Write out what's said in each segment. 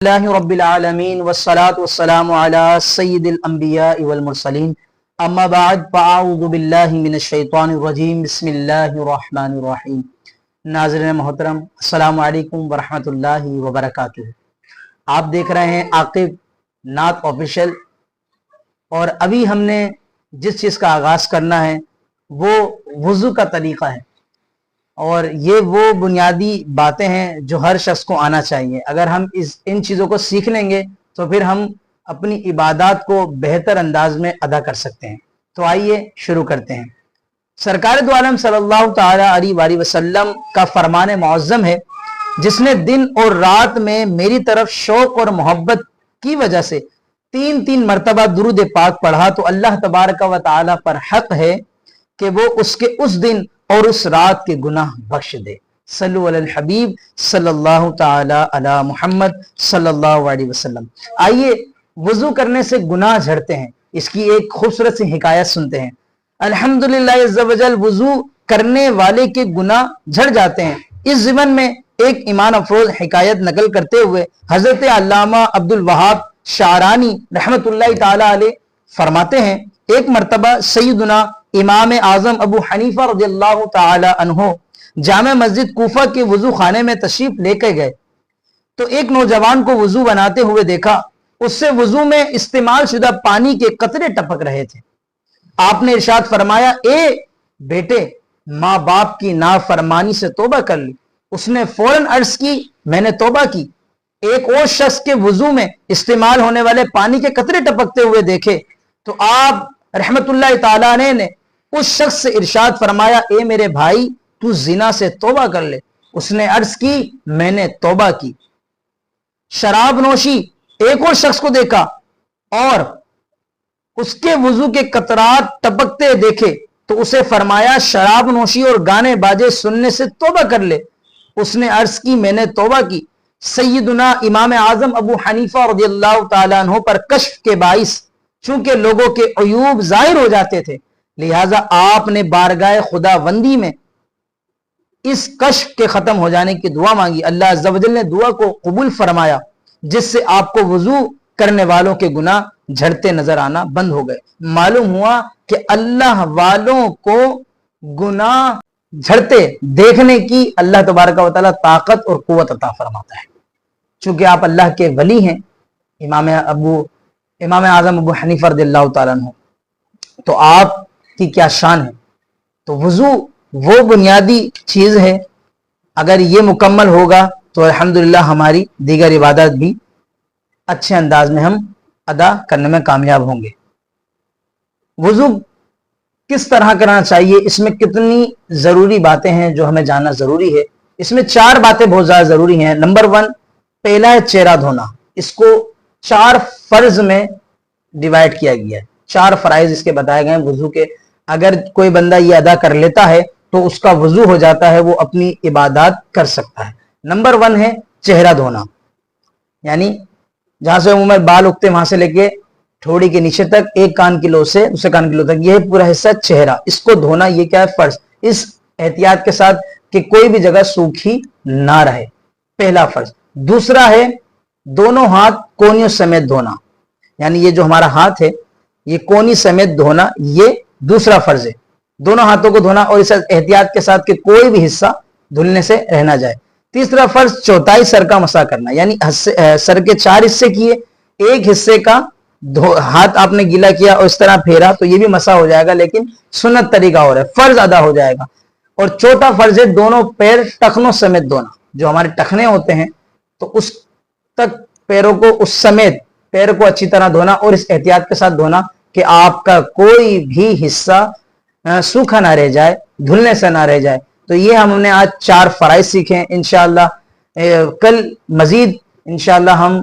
اللہ رب العالمین والصلاة والسلام علی سید الانبیاء والمرسلین اما بعد فاعوذ باللہ من الشیطان الرجیم بسم اللہ الرحمن الرحیم۔ ناظرین محترم السلام علیکم ورحمۃ اللہ وبرکاتہ۔ آپ دیکھ رہے ہیں عاقب نعت آفیشیل، اور ابھی ہم نے جس چیز کا آغاز کرنا ہے وہ وضو کا طریقہ ہے، اور یہ وہ بنیادی باتیں ہیں جو ہر شخص کو آنا چاہیے۔ اگر ہم ان چیزوں کو سیکھ لیں گے تو پھر ہم اپنی عبادات کو بہتر انداز میں ادا کر سکتے ہیں۔ تو آئیے شروع کرتے ہیں۔ سرکار دو عالم صلی اللہ تعالی علیہ وآلہ وسلم کا فرمان معظم ہے، جس نے دن اور رات میں میری طرف شوق اور محبت کی وجہ سے تین مرتبہ درود پاک پڑھا تو اللہ تبارک و تعالی پر حق ہے کہ وہ اس کے اس دن اور اس رات کے گناہ بخش دے۔ صلو علی الحبیب صلی اللہ تعالی علی محمد صلی اللہ علیہ وسلم۔ آئیے وضو کرنے سے گناہ جھڑتے ہیں، اس کی ایک خوبصورت سی حکایت سنتے ہیں۔ الحمدللہ عز و جل وضو کرنے والے کے گناہ جھڑ جاتے ہیں۔ اس ضمن میں ایک ایمان افروز حکایت نقل کرتے ہوئے حضرت علامہ عبد الوہاب شعرانی رحمت اللہ تعالی علیہ فرماتے ہیں، ایک مرتبہ سیدنا امام اعظم ابو حنیفہ رضی اللہ تعالی عنہ جامع مسجد کوفہ کے وضو خانے میں تشریف لے کے گئے تو ایک نوجوان کو وضو بناتے ہوئے دیکھا۔ اس سے وضو میں استعمال شدہ پانی کے قطرے ٹپک رہے تھے۔ آپ نے ارشاد فرمایا، اے بیٹے، ماں باپ کی نافرمانی سے توبہ کر لی۔ اس نے فوراً عرض کی، میں نے توبہ کی۔ ایک اور شخص کے وضو میں استعمال ہونے والے پانی کے قطرے ٹپکتے ہوئے دیکھے تو آپ رحمت اللہ تعالی نے اس شخص سے ارشاد فرمایا، اے میرے بھائی، تو زنا سے توبہ کر لے۔ اس نے عرض کی، میں نے توبہ کی۔ شراب نوشی ایک اور شخص کو دیکھا اور اس کے وضو کے قطرات ٹپکتے دیکھے تو اسے فرمایا، شراب نوشی اور گانے باجے سننے سے توبہ کر لے۔ اس نے عرض کی، میں نے توبہ کی۔ سیدنا امام اعظم ابو حنیفہ رضی اللہ تعالیٰ عنہ پر کشف کے باعث چونکہ لوگوں کے عیوب ظاہر ہو جاتے تھے، لہٰذا آپ نے بارگاہ خداوندی میں اس کشف کے ختم ہو جانے کی دعا مانگی۔ اللہ عز و جل نے دعا کو قبول فرمایا، جس سے آپ کو وضو کرنے والوں کے گناہ جھڑتے نظر آنا بند ہو گئے۔ معلوم ہوا کہ اللہ والوں کو گناہ جھڑتے دیکھنے کی اللہ تبارک و تعالیٰ طاقت اور قوت عطا فرماتا ہے۔ چونکہ آپ اللہ کے ولی ہیں، امام اعظم ابو حنیفہ رضی اللہ تعالیٰ عنہ، تو آپ کی کیا شان ہے۔ تو وضو وہ بنیادی چیز ہے، اگر یہ مکمل ہوگا تو الحمدللہ ہماری دیگر عبادات بھی اچھے انداز میں ہم ادا کرنے میں کامیاب ہوں گے۔ وضو کس طرح کرنا چاہیے، اس میں کتنی ضروری باتیں ہیں جو ہمیں جاننا ضروری ہے۔ اس میں 4 باتیں بہت زیادہ ضروری ہیں۔ نمبر 1، پہلا ہے چہرہ دھونا۔ اس کو 4 فرض میں ڈیوائیڈ کیا گیا ہے، 4 فرائض اس کے بتائے گئے ہیں وضو کے۔ اگر کوئی بندہ یہ ادا کر لیتا ہے تو اس کا وضو ہو جاتا ہے، وہ اپنی عبادات کر سکتا ہے۔ نمبر 1 ہے چہرہ دھونا، یعنی جہاں سے عموماً بال اگتے وہاں سے لے کے تھوڑی کے نیچے تک، ایک کان کی لو سے دوسرے کان کی لو تک، یہ پورا حصہ چہرہ، اس کو دھونا یہ کیا ہے، فرض۔ اس احتیاط کے ساتھ کہ کوئی بھی جگہ سوکھی نہ رہے، پہلا فرض۔ دوسرا ہے دونوں ہاتھ کونیوں سمیت دھونا، یعنی یہ جو ہمارا ہاتھ ہے یہ کونی سمیت دھونا، یہ دوسرا فرض ہے، دونوں ہاتھوں کو دھونا، اور اس احتیاط کے ساتھ کہ کوئی بھی حصہ دھلنے سے رہ نہ جائے۔ تیسرا فرض چوتھائی سر کا مسح کرنا، یعنی سر کے 4 حصے کیے، ایک حصے کا ہاتھ آپ نے گیلا کیا اور اس طرح پھیرا تو یہ بھی مسح ہو جائے گا، لیکن سنت طریقہ ہو رہا ہے، فرض ادا ہو جائے گا۔ اور چوتھا فرض ہے دونوں پیر ٹخنوں سمیت دھونا، جو ہمارے ٹخنے ہوتے ہیں تو اس تک پیروں کو، اس سمیت پیر کو اچھی طرح دھونا، اور اس احتیاط کے ساتھ دھونا کہ آپ کا کوئی بھی حصہ سوکھا نہ رہ جائے، دھلنے سے نہ رہ جائے۔ تو یہ ہم نے آج 4 فرائض سیکھے ہیں۔ انشاءاللہ کل مزید انشاءاللہ ہم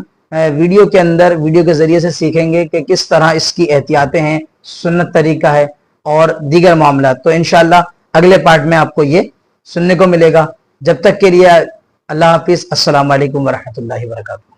ویڈیو کے اندر، ویڈیو کے ذریعے سے سیکھیں گے کہ کس طرح اس کی احتیاطیں ہیں، سنت طریقہ ہے اور دیگر معاملات۔ تو انشاءاللہ اگلے پارٹ میں آپ کو یہ سننے کو ملے گا۔ جب تک کے لیے اللہ حافظ، السلام علیکم ورحمۃ اللہ وبرکاتہ۔